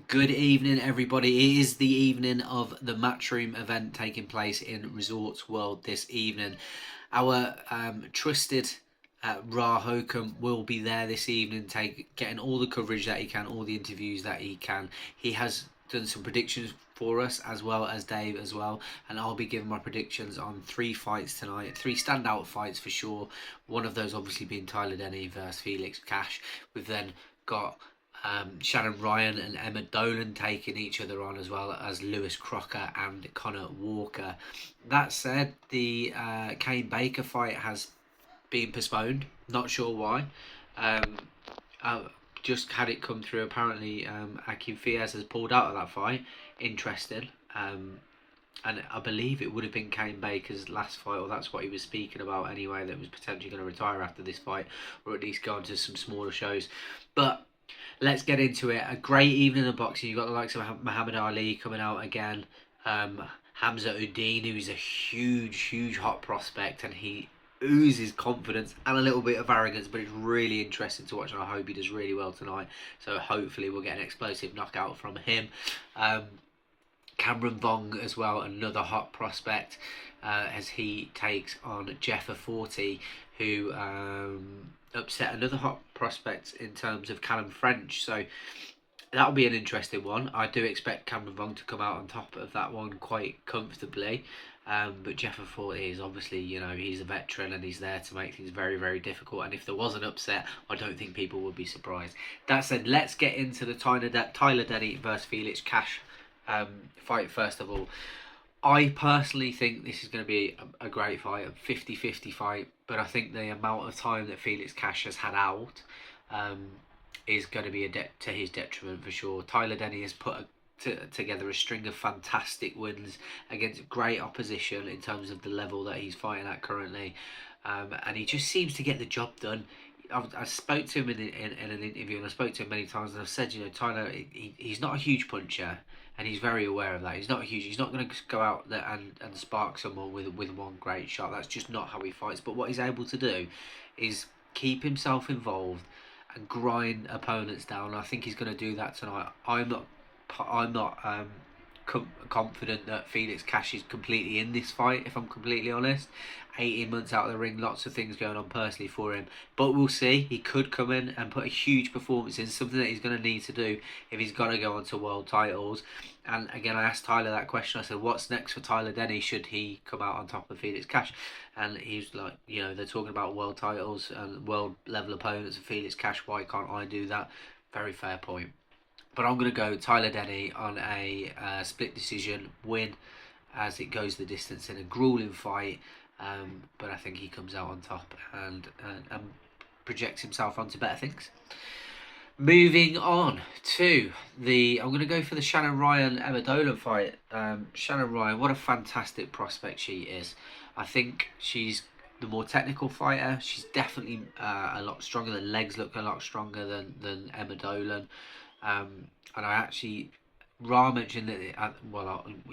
Good evening, everybody. It is the evening of the Matchroom event taking place in Resorts World this evening. Our trusted Ra Hokum will be there this evening, getting all the coverage that he can, all the interviews that he can. He has done some predictions for us, as well as Dave as well, and I'll be giving my predictions on 3 fights tonight, 3 standout fights for sure. One of those obviously being Tyler Denny versus Felix Cash. We've then got Shannon Ryan and Emma Dolan taking each other on, as well as Lewis Crocker and Connor Walker. That said, the Kane Baker fight has been postponed. Not sure why. Um, I just had it come through. Apparently, Akim Fiaz has pulled out of that fight. Interesting. And I believe it would have been Kane Baker's last fight, or that's what he was speaking about anyway, that was potentially going to retire after this fight, or at least go on to some smaller shows. But let's get into it. A great evening of boxing. You've got the likes of Muhammad Ali coming out again. Hamza Udine, who's a huge hot prospect, and he oozes confidence and a little bit of arrogance, but it's really interesting to watch, and I hope he does really well tonight. So hopefully we'll get an explosive knockout from him. Cameron Vong as well, another hot prospect, as he takes on Jeffer 40, who upset another hot prospect in terms of Callum French. So that'll be an interesting one. I do expect Cameron Vong to come out on top of that one quite comfortably. But Jeffer 40 is obviously, he's a veteran and he's there to make things very difficult. And if there was an upset, I don't think people would be surprised. That said, let's get into the Tyler Denny versus Felix Cash fight first of all. I personally think this is going to be a great fight, a 50-50 fight, but I think the amount of time that Felix Cash has had out is going to be to his detriment for sure. Tyler Denny has put together a string of fantastic wins against great opposition in terms of the level that he's fighting at currently, and he just seems to get the job done. I spoke to him in an interview, and I spoke to him many times, and I've said, Tyler, he's not a huge puncher, and he's very aware of that. He's not going to go out there and spark someone with one great shot. That's just not how he fights. But what he's able to do is keep himself involved and grind opponents down. I think he's going to do that tonight. I'm not confident that Felix Cash is completely in this fight, if I'm completely honest. 18 months out of the ring, lots of things going on personally for him, but we'll see. He could come in and put a huge performance in, something that he's going to need to do if he's got to go on to world titles. And again, I asked Tyler that question. I said, what's next for Tyler Denny should he come out on top of Felix Cash? And he's like, they're talking about world titles and world level opponents of Felix Cash. Why can't I do that? Very fair point. But I'm going to go Tyler Denny on a split decision win, as it goes the distance in a grueling fight. But I think he comes out on top and projects himself onto better things. Moving on to I'm going to go for the Shannon Ryan Emma Dolan fight. Shannon Ryan, what a fantastic prospect she is. I think she's the more technical fighter. She's definitely a lot stronger. The legs look a lot stronger than Emma Dolan. And I actually, Ra mentioned that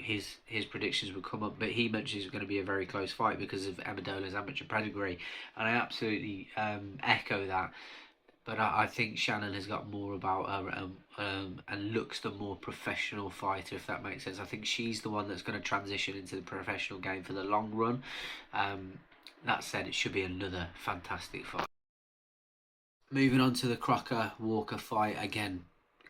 his predictions would come up, but he mentioned it's going to be a very close fight because of Emma Dolan's amateur pedigree, and I absolutely echo that. But I think Shannon has got more about her and looks the more professional fighter, if that makes sense. I think she's the one that's going to transition into the professional game for the long run. That said, it should be another fantastic fight. Moving on to the Crocker Walker fight, again,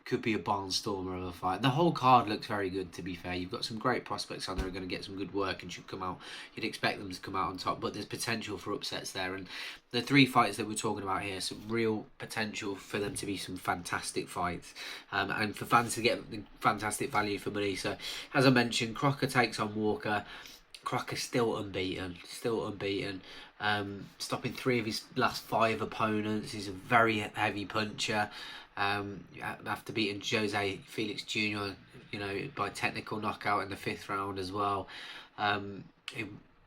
could be a barnstormer of a fight. The whole card looks very good, to be fair. You've got some great prospects on there who are going to get some good work and should come out. You'd expect them to come out on top, but there's potential for upsets there. And the 3 fights that we're talking about here, some real potential for them to be some fantastic fights, and for fans to get fantastic value for money. So, as I mentioned, Crocker takes on Walker. Crocker's still unbeaten, stopping 3 of his last 5 opponents. He's a very heavy puncher. After beating Jose Felix Jr., by technical knockout in the 5th round as well.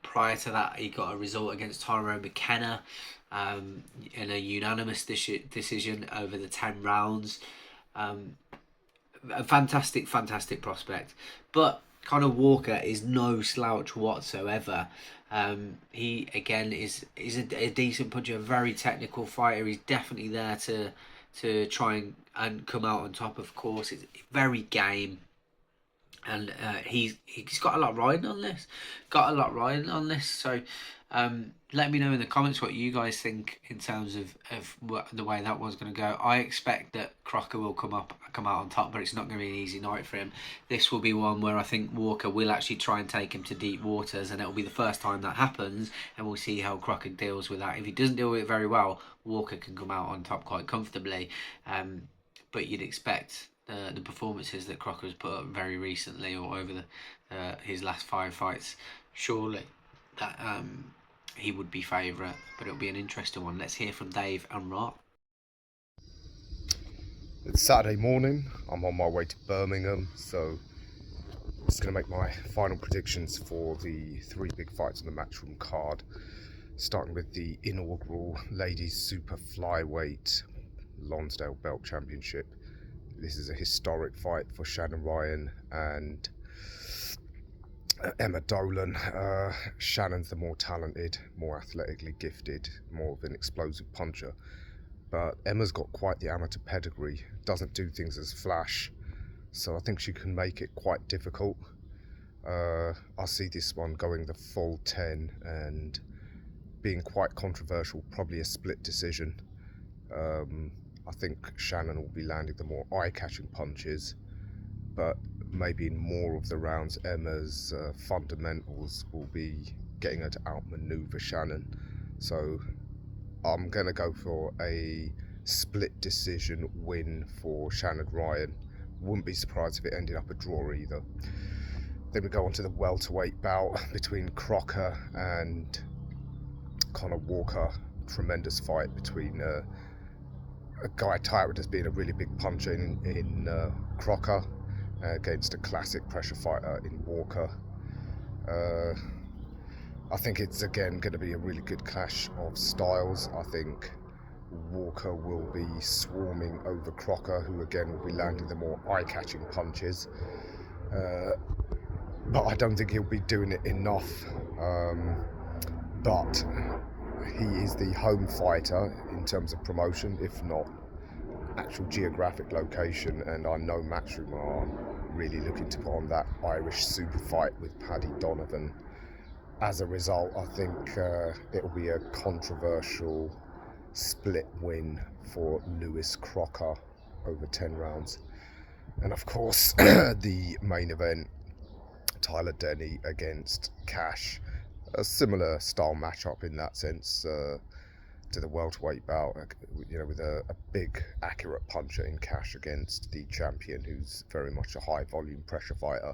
Prior to that, he got a result against Tyrone McKenna in a unanimous decision over the 10 rounds. A fantastic prospect. But Conor Walker is no slouch whatsoever. He again is a decent puncher, a very technical fighter. He's definitely there to to try and come out on top. Of course, it's very game. And he's got a lot riding on this. So let me know in the comments what you guys think in terms of what, the way that one's going to go. I expect that Crocker will come out on top, but it's not going to be an easy night for him. This will be one where I think Walker will actually try and take him to deep waters, and it will be the first time that happens, and we'll see how Crocker deals with that. If he doesn't deal with it very well, Walker can come out on top quite comfortably. But you'd expect the performances that Crocker has put up very recently or over his last 5 fights, surely that he would be favourite. But it'll be an interesting one. Let's hear from Dave and Rot. It's Saturday morning. I'm on my way to Birmingham, so I'm just going to make my final predictions for the 3 big fights on the Matchroom card, starting with the inaugural Ladies Super Flyweight Lonsdale Belt Championship. This is a historic fight for Shannon Ryan and Emma Dolan. Shannon's the more talented, more athletically gifted, more of an explosive puncher. But Emma's got quite the amateur pedigree, doesn't do things as flash, so I think she can make it quite difficult. I see this one going the full 10 and being quite controversial, probably a split decision. I think Shannon will be landing the more eye-catching punches, but maybe in more of the rounds Emma's fundamentals will be getting her to outmaneuver Shannon. So I'm going to go for a split decision win for Shannon Ryan. Wouldn't be surprised if it ended up a draw either. Then we go on to the welterweight bout between Crocker and Conor Walker. Tremendous fight between a guy touted as being a really big puncher in Crocker against a classic pressure fighter in Walker. I think it's again going to be a really good clash of styles. I think Walker will be swarming over Crocker, who again will be landing the more eye-catching punches. But I don't think he'll be doing it enough. But he is the home fighter in terms of promotion, if not actual geographic location, and I know Matchroom are really looking to put on that Irish super fight with Paddy Donovan. As a result, I think it'll be a controversial split win for Lewis Crocker over 10 rounds. And of course, the main event, Tyler Denny against Cash. A similar style matchup in that sense to the welterweight bout, with a big accurate puncher in Cash against the champion, who's very much a high volume pressure fighter.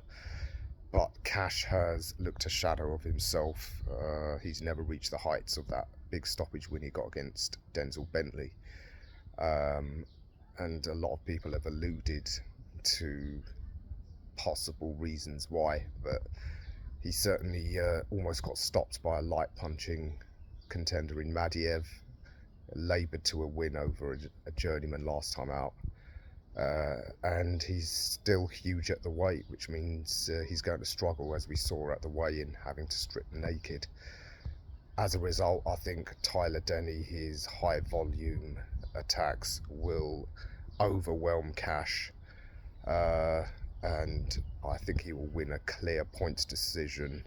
But Cash has looked a shadow of himself. He's never reached the heights of that big stoppage win he got against Denzel Bentley. And a lot of people have alluded to possible reasons why, but he certainly almost got stopped by a light punching contender in Madiev, laboured to a win over a journeyman last time out. And he's still huge at the weight, which means he's going to struggle, as we saw at the weigh-in, having to strip naked. As a result, I think Tyler Denny, his high volume attacks will overwhelm Cash, and I think he will win a clear points decision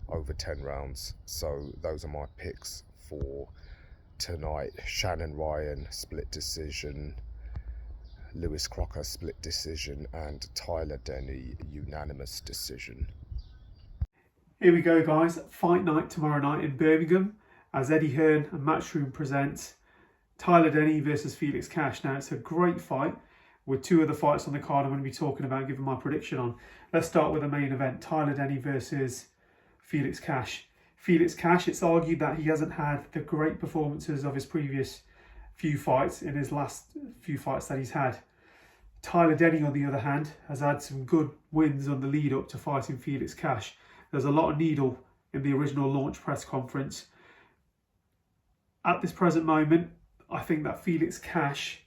over 10 rounds. So those are my picks for tonight. Shannon Ryan, split decision. Lewis Crocker, split decision. And Tyler Denny, unanimous decision. Here we go, guys. Fight night tomorrow night in Birmingham as Eddie Hearn and Matchroom present Tyler Denny versus Felix Cash. Now, it's a great fight with 2 other fights on the card I'm going to be talking about, giving my prediction on. Let's start with the main event, Tyler Denny versus Felix Cash. Felix Cash, it's argued that he hasn't had the great performances of his previous few fights in his last few fights that he's had. Tyler Denny, on the other hand, has had some good wins on the lead up to fighting Felix Cash. There's a lot of needle in the original launch press conference. At this present moment, I think that Felix Cash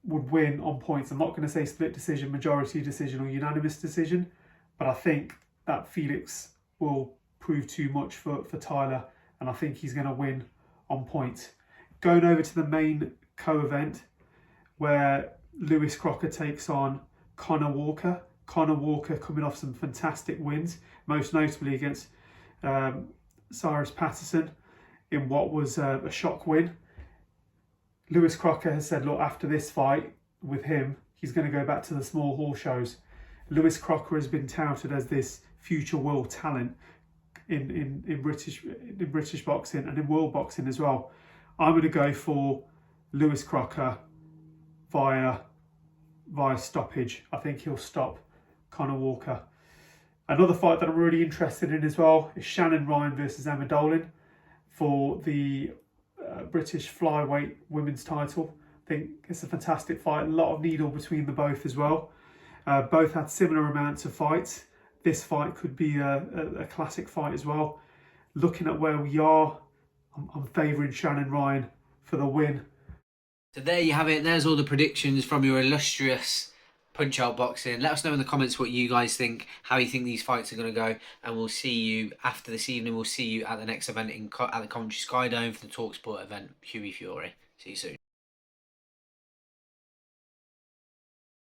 would win on points. I'm not going to say split decision, majority decision or unanimous decision, but I think that Felix will prove too much for Tyler, and I think he's going to win on points. Going over to the main co-event where Lewis Crocker takes on Conor Walker. Conor Walker coming off some fantastic wins, most notably against Cyrus Patterson in what was a shock win. Lewis Crocker has said, look, after this fight with him, he's going to go back to the small hall shows. Lewis Crocker has been touted as this future world talent in British boxing and in world boxing as well. I'm going to go for Lewis Crocker via stoppage. I think he'll stop Conor Walker. Another fight that I'm really interested in as well is Shannon Ryan versus Emma Dolan for the British flyweight women's title. I think it's a fantastic fight. A lot of needle between the both as well. Both had similar amounts of fights. This fight could be a classic fight as well. Looking at where we are, I'm favouring Shannon Ryan for the win. So there you have it. There's all the predictions from your illustrious Punch Out Boxing. Let us know in the comments what you guys think, how you think these fights are going to go, and we'll see you after this evening. We'll see you at the next event at the Coventry Sky Dome for the TalkSport event, Huey Fury. See you soon.